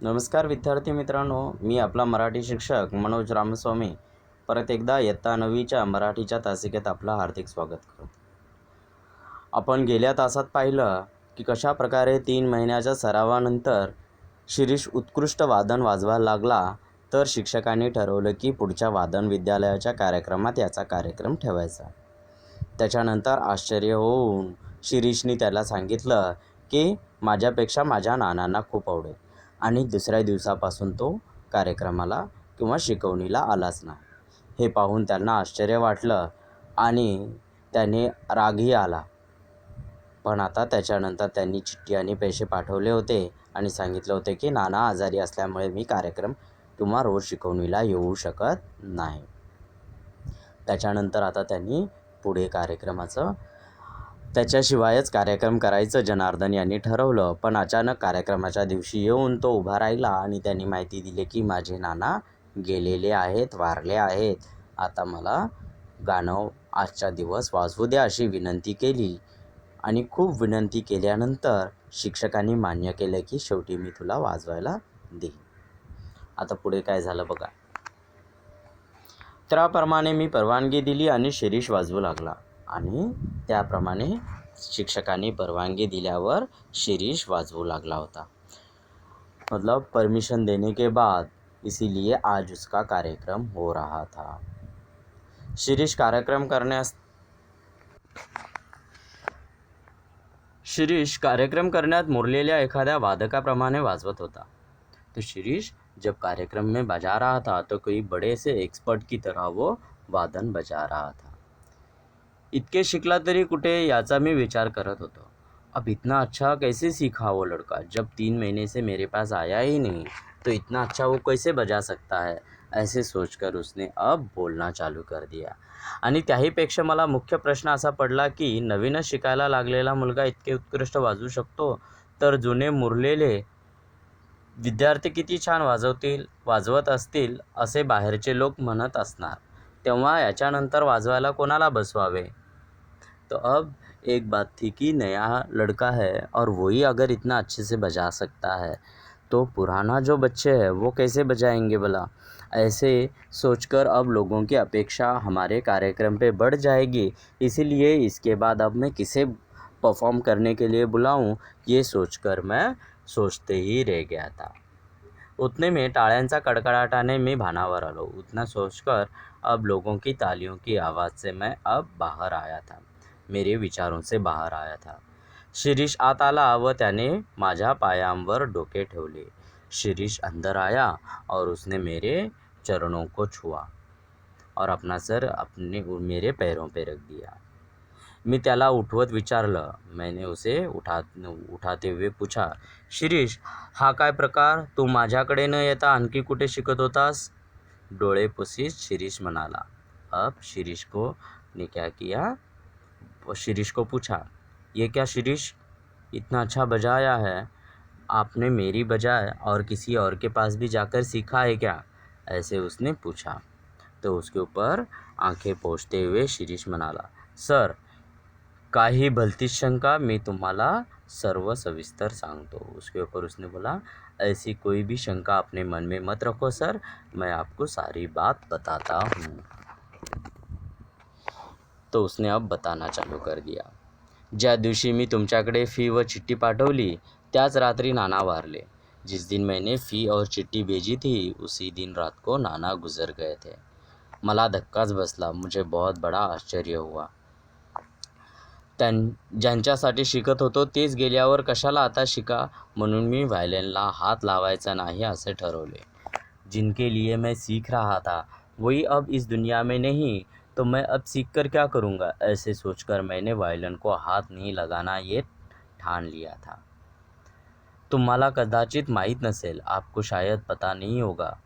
नमस्कार विद्यार्थी मित्रांनो, मी आपला मराठी शिक्षक मनोज रामस्वामी परत एकदा इयत्ता 9वीच्या मराठीच्या तासिकेत आपलं हार्दिक स्वागत करतो. आपण गेल्या तासात पाहिलं की कशा प्रकारे 3 महिन्याच्या सरावानंतर शिरीष उत्कृष्ट वादन वाजवायला लागला, तर शिक्षकांनी ठरवलं की पुढच्या वादन विद्यालयाच्या कार्यक्रमात याचा कार्यक्रम ठेवायचा. त्याच्यानंतर आश्चर्य होऊन शिरीषने त्याला सांगितलं की माझ्यापेक्षा माझ्या नानांना खूप आवडेल, आणि दुसऱ्या दिवसापासून तो कार्यक्रमाला किंवा शिकवणीला आलाच नाही. हे पाहून त्यांना आश्चर्य वाटलं आणि त्याने रागही आला. पण आता त्याच्यानंतर त्यांनी चिठ्ठी आणि पैसे पाठवले होते आणि सांगितलं होते की नाना आजारी असल्यामुळे मी कार्यक्रम किंवा रोज शिकवणीला येऊ शकत नाही. त्याच्यानंतर आता त्यांनी पुढे कार्यक्रमाचं त्याच्याशिवायच कार्यक्रम करायचं जनार्दन यांनी ठरवलं. पण अचानक कार्यक्रमाच्या दिवशी येऊन तो उभा राहिला आणि त्यांनी माहिती दिली की माझे नाना गेलेले आहेत, वारले आहेत. आता मला गाणं आजचा दिवस वाजवू द्या अशी विनंती केली आणि खूप विनंती केल्यानंतर शिक्षकांनी मान्य केलं की शेवटी मी तुला वाजवायला देईन. आता पुढे काय झालं बघा. त्याप्रमाणे मी परवानगी दिली आणि शिरीष वाजवू लागला आणि त्याप्रमाणे शिक्षकांनी परवानगी दिल्यावर शिरीष वाजवू लागला होता. मतलब परमिशन देने के बाद, इसीलिए आज उसका कार्यक्रम हो रहा था. शिरीष कार्यक्रम करण्यात मुरलेल्या एखाद्या वादकाप्रमाणे वाजवत होता. तो शिरीष जब कार्यक्रम में बजा रहा था तो कोई बड़े से एक्सपर्ट की तरह वो वादन बजा रहा था. इतके शिकला तरी कुठे याचा मी विचार करत होतो. अब इतना अच्छा कैसे सीखा वो लड़का, जब 3 महीने से मेरे पास आया ही नहीं तो इतना अच्छा वो कैसे बजा सकता है, ऐसे सोचकर उसने अब बोलना चालू कर दिया. आणि त्याहीपेक्षा मला मुख्य प्रश्न असा पडला की नवीनच शिकायला लागलेला मुलगा इतके उत्कृष्ट वाजवू शकतो, तर जुने मुरलेले विद्यार्थी किती छान वाजवत असतील असे बाहेरचे लोक म्हणत असणार. तेव्हा याच्यानंतर वाजवायला कोणाला बसवावे. तो अब एक बात थी कि नया लड़का है और वही अगर इतना अच्छे से बजा सकता है तो पुराना जो बच्चे हैं वो कैसे बजाएंगे भला. ऐसे सोचकर अब लोगों की अपेक्षा हमारे कार्यक्रम पे बढ़ जाएगी, इसीलिए इसके बाद अब मैं किसे परफॉर्म करने के लिए बुलाऊं, ये सोचकर मैं सोचते ही रह गया था. उतने में टाळ्यांचा कडकडाटाने मैं भानावर आलो. उतना सोचकर अब लोगों की तालियों की आवाज़ से मैं अब बाहर आया था, मेरे विचारों से बाहर आया था. शिरीष आत आला व त्याने माझ्या पायांवर डोके ठेवले. शिरीष अंदर आया और उसने मेरे चरणों को छुआ और अपना सर मेरे पैरों पे रख दिया. मी त्याला उठवत विचारलं. मैंने उसे उठाते हुए पूछा, शिरीष, हा काय प्रकार, तू माझ्याकडे न येता आणखी कुठे शिकत होतास. डोळे पुसीत शिरीष म्हणाला. अब शिरीष ने क्या किया, शिरीष को पूछा, ये क्या शिरीष, इतना अच्छा बजाया है आपने मेरी बजाय और किसी और के पास भी जाकर सीखा है क्या, ऐसे उसने पूछा. तो उसके ऊपर आंखें पोंछते हुए शिरीष म्हणाला, सर, काही भलतीच शंका, मैं तुम्हाला सर्व सविस्तर सांगतो. उसके ऊपर उसने बोला, ऐसी कोई भी शंका अपने मन में मत रखो सर, मैं आपको सारी बात बताता हूँ. तो उसने अब बताना चालू कर दिया. ज्या दिवशी मी तुमच्याकडे फी व चिट्ठी पाठवली त्याच रात्री नाना वारले. जिस दिन मैंने फी और चिट्ठी भेजी थी उसी दिन रात को नाना गुजर गए थे. मला धक्काच बसला. मुझे बहुत बड़ा आश्चर्य हुआ. ज्यांच्यासाठी शिकत होतो तेच गेल्यावर कशाला आता शिका, म्हणून मी व्हायलिनला हात लावायचा नाही असे ठरवले. जिनके लिए मैं सीख रहा था वही अब इस दुनिया में नहीं, तो मैं अब सीख कर क्या करूँगा, ऐसे सोचकर मैंने वायलिन को हाथ नहीं लगाना ये ठान लिया था. तुम्हाला कदाचित माहीत नसेल, आपको शायद पता नहीं होगा,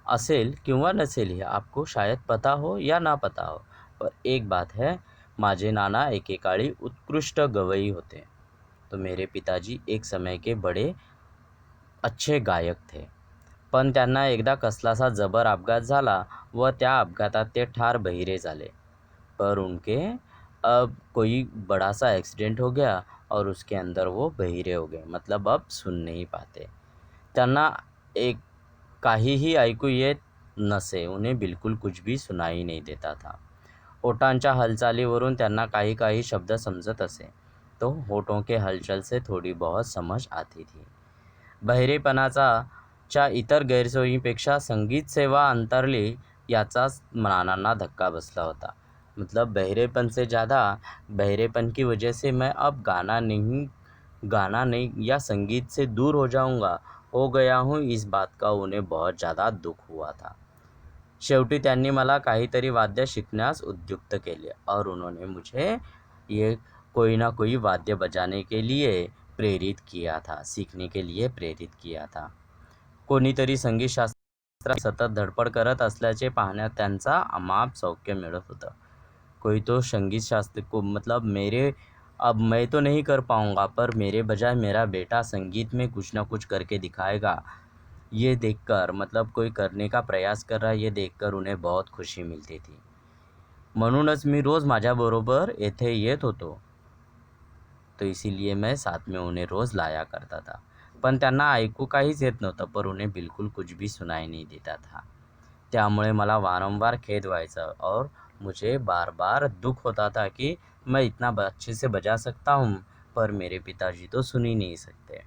असेल किंवा नसेल हे आपको शायद पता हो या ना पता हो, पर एक बात है, माझे नाना एकेकाळी उत्कृष्ट गवई होते. तो मेरे पिताजी एक समय के बड़े अच्छे गायक थे. पण त्यांना एकदा कसलासा जबर अपघात झाला व त्या अपघातात ते ठार बहिरे झाले. पर उनके अब कोई बड़ा सा एक्सीडेंट हो गया और उसके अंदर वो बहिरे हो गए, मतलब अब सुन नहीं पाते. त्यांना एक काहीही ऐकू येत नसे. उन्हें बिलकुल कुछ भी सुनाई नहीं देता था. होठांच्या हालचालीवरून त्यांना काही काही शब्द समजत असे, तो होठों के हलचल से थोडी बहुत समझ आती थी. बहिरेपणाच्या इतर गैरसोयींपेक्षा संगीत सेवा अंतरली याचाच नानांना धक्का बसला होता. मतलब बहरेपन से ज़्यादा बहरेपन की वजह से मैं अब गाना नहीं या संगीत से दूर हो गया हूँ, इस बात का उन्हें बहुत ज़्यादा दुःख हुआ था. शेवटी त्यांनी मला काहीतरी वाद्य शिकण्यास उद्युक्त केले और उन्होंने मुझे ये कोई ना कोई वाद्य बजाने के लिए प्रेरित किया था, सीखने के लिए प्रेरित किया था. कोणीतरी संगीतशास्त्रात सतत धडपड करत असल्याचे पाहण्यात त्यांचा अमाप सौख्य मिळत होतं. कोई तो संगीत शास्त्र को मतलब मेरे अब मैं तो नहीं कर पाऊँगा, पर मेरे बजाय मेरा बेटा संगीत में कुछ ना कुछ करके दिखाएगा, ये देखकर मतलब कोई करने का प्रयास कर रहा है, ये देखकर उन्हें बहुत खुशी मिलती थी. म्हणूनच मी रोज माझ्याबरोबर येथे येत होतो. तो इसीलिए मैं साथ में उन्हें रोज़ लाया करता था. पण त्यांना ऐकू काहीच येत नव्हतं, पर उन्हें बिलकुल कुछ भी सुनाई नहीं देता था. त्यामुळे मला वारंवार खेद व्हायचा और मुझे बार बार दुःख होता था कि मैं इतना अच्छे से बजा सकता हूँ, पर मेरे पिताजी तो सुन ही नहीं सकते.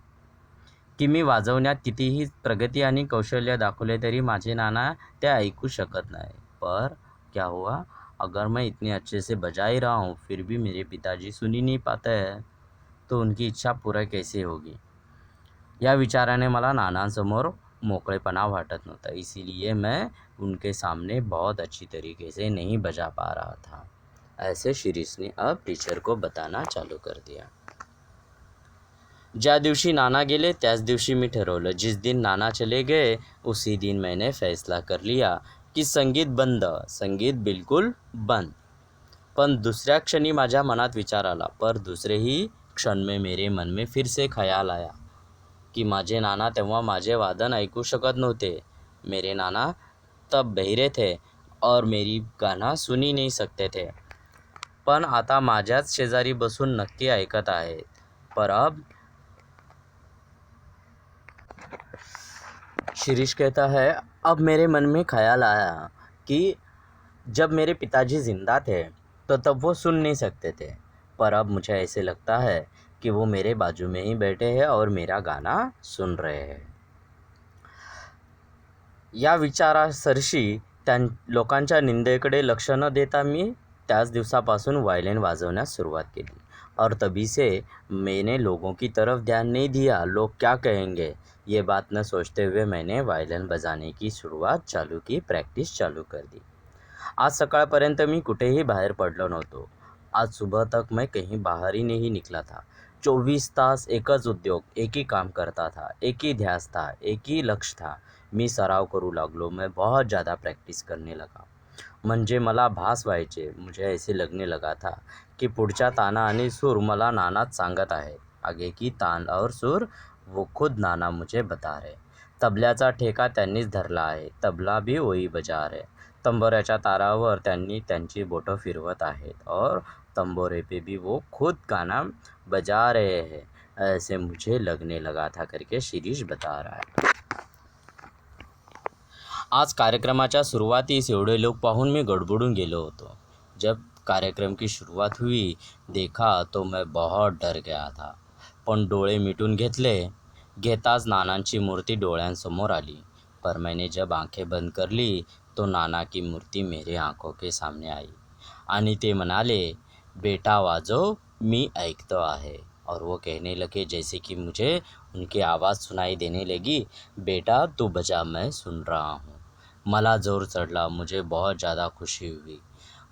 की मी वाजवण्यात कितीही प्रगती आणि कौशल्य दाखवले तरी माझे नाना ते ऐकू शकत नाही. पर क्या हुआ, अगर मैं इतने अच्छे से बजा ही रहा हूँ, फिर भी मेरे पिताजी सुन ही नहीं पाते हैं, तो उनकी इच्छा पूरा कैसे होगी. या विचाराने मला नानांसमोर मोकळेपणा वाटत नव्हता. इसीलिए मैं उनके सामने बहुत अच्छी तरीके से नहीं बजा पा रहा था. ऐसे शिरीष ने अब टीचर को बताना चालू कर दिया. ज्या दिवशी नाना गेले त्याच दिवशी मी ठरवलं, जिस दिन नाना चले गए उसी दिन मैंने फैसला कर लिया कि संगीत बंद, संगीत बिल्कुल बंद. पण दुसऱ्या क्षणी माझ्या मनात विचार आला, पर दूसरे ही क्षण में मेरे मन में फिर से ख्याल आया कि माझे नाना तेव्हा माझे वादन ऐकू शकत नव्हते. मेरे नाना तब बहिरे थे और मेरी गाना सुन ही नहीं सकते थे. पण आता माझ्याच शेजारी बसून नक्की ऐकत आहेत. पर अब शिरीष कहता है, अब मेरे मन में ख्याल आया कि जब मेरे पिताजी ज़िंदा थे तो तब वो सुन नहीं सकते थे, पर अब मुझे ऐसे लगता है कि वो मेरे बाजू में ही बैठे हैं और मेरा गाना सुन रहे हैं. या विचारासरशी लोकांच्या निंदेकडे लक्ष न देता मी त्याच दिवसापासून वायलिन वाजवण्यास सुरुवात केली. और तभी से मैंने लोगों की तरफ ध्यान नहीं दिया, लोग क्या कहेंगे ये बात न सोचते हुए मैंने वायलिन बजाने की शुरुआत चालू की, प्रॅक्टिस चालू कर दी. आज सकाळपर्यंत मी कुठेही बाहेर पडलो नव्हतो. आज सुबह तक मैं कहीं बाहर ही नहीं निकला था. 24 तास एकच उद्योग, एक ही काम करता था, एक ही ध्यास था, एक ही लक्ष्य था. मी सराव करू लागलो. मैं बहुत ज़्यादा प्रॅक्टिस करने लगा. म्हणजे मला भास व्हायचे, मुझे ऐसे लगने लगा था की पुढच्या ताना आणि सूर मला नानाच सांगत आहेत. आगे की तान और सूर वो खुद नाना मुझे बता रहे. तबल्याचा ठेका त्यांनीच धरला आहे, तबला भी वही बजा रहे. तंबोऱ्याच्या तारावर त्यांनी त्यांची बोटं फिरवत आहेत और तंबोरे पे भी वो खुद गाना बजा रहे हैं, ऐसे मुझे लगने लगा था करके शिरीष बता रहा है. आज कार्यक्रमाच्या सुरुवातीस एवढे लोग पाहून मी गडबडून गेलो होतो. जब कार्यक्रम की शुरुआत हुई देखा तो मैं बहुत डर गया था. पण डोळे मिटून घेताच नानांची मूर्ति डोळ्यांसमोर आली. पर मैंने जब आंखें बंद कर ली तो नाना की मूर्ति मेरे आंखों के सामने आई आणि ते म्हणाले, बेटा वाजव, मी ऐकतो आहे. और वो कहने लगे जैसे कि मुझे उनकी आवाज़ सुनाई देने लगी, बेटा तू बजा, मैं सुन रहा हूँ. मला जोर चढला. मुझे बहुत ज़्यादा खुशी हुई.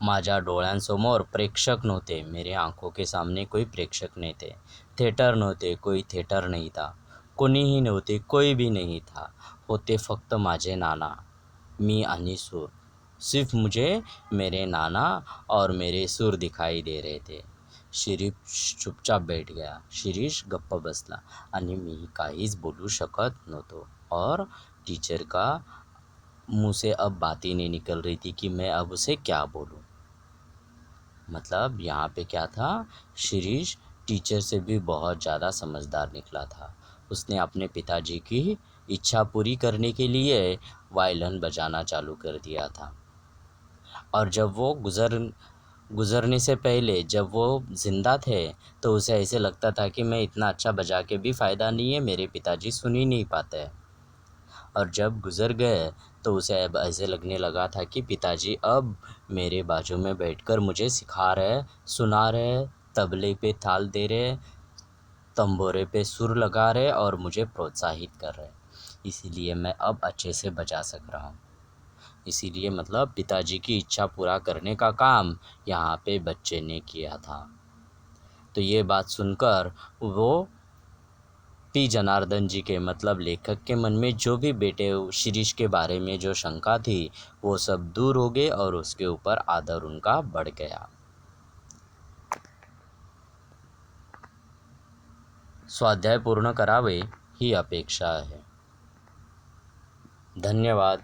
माझ्या डोळ्यांसमोर प्रेक्षक नव्हते. मेरे आंखों के सामने कोई प्रेक्षक नहीं थे. थिएटर नव्हते, कोई थिएटर नहीं था. कोणीही नव्हते, कोई भी नहीं था. होते फक्त माझे नाना, मी आणि सूर. सिर्फ मुझे मेरे नाना और मेरे सूर दिखाई दे रहे थे. शिरीष चुपचाप बैठ गया. शिरीष गप्प बसला आणि मी काहीच बोलू शकत नव्हतो. और टीचर का मुँह से अब बात ही नहीं निकल रही थी कि मैं अब उसे क्या बोलूं. मतलब यहाँ पे क्या था, शिरीष टीचर से भी बहुत ज़्यादा समझदार निकला था. उसने अपने पिताजी की इच्छा पूरी करने के लिए वायलिन बजाना चालू कर दिया था। और जब वो गुज़रने से पहले जब वो ज़िंदा थे तो उसे ऐसे लगता था कि मैं इतना अच्छा बजा के भी फ़ायदा नहीं है, मेरे पिताजी सुन ही नहीं पाते। और जब गुज़र गए तो उसे अब ऐसे लगने लगा था कि पिताजी अब मेरे बाजू में बैठकर मुझे सिखा रहे, सुना रहे, तबले पे ताल दे रहे, तंबोरे पे सुर लगा रहे और मुझे प्रोत्साहित कर रहे। इसीलिए मैं अब अच्छे से बजा सक रहा हूँ। इसीलिए मतलब पिताजी की इच्छा पूरा करने का काम यहाँ पे बच्चे ने किया था। तो ये बात सुनकर वो पी जनार्दन जी के मतलब लेखक के मन में जो भी बेटे शिरीष के बारे में जो शंका थी वो सब दूर हो गए और उसके ऊपर आदर उनका बढ़ गया। स्वाध्याय पूर्ण करावे ही अपेक्षा है। धन्यवाद।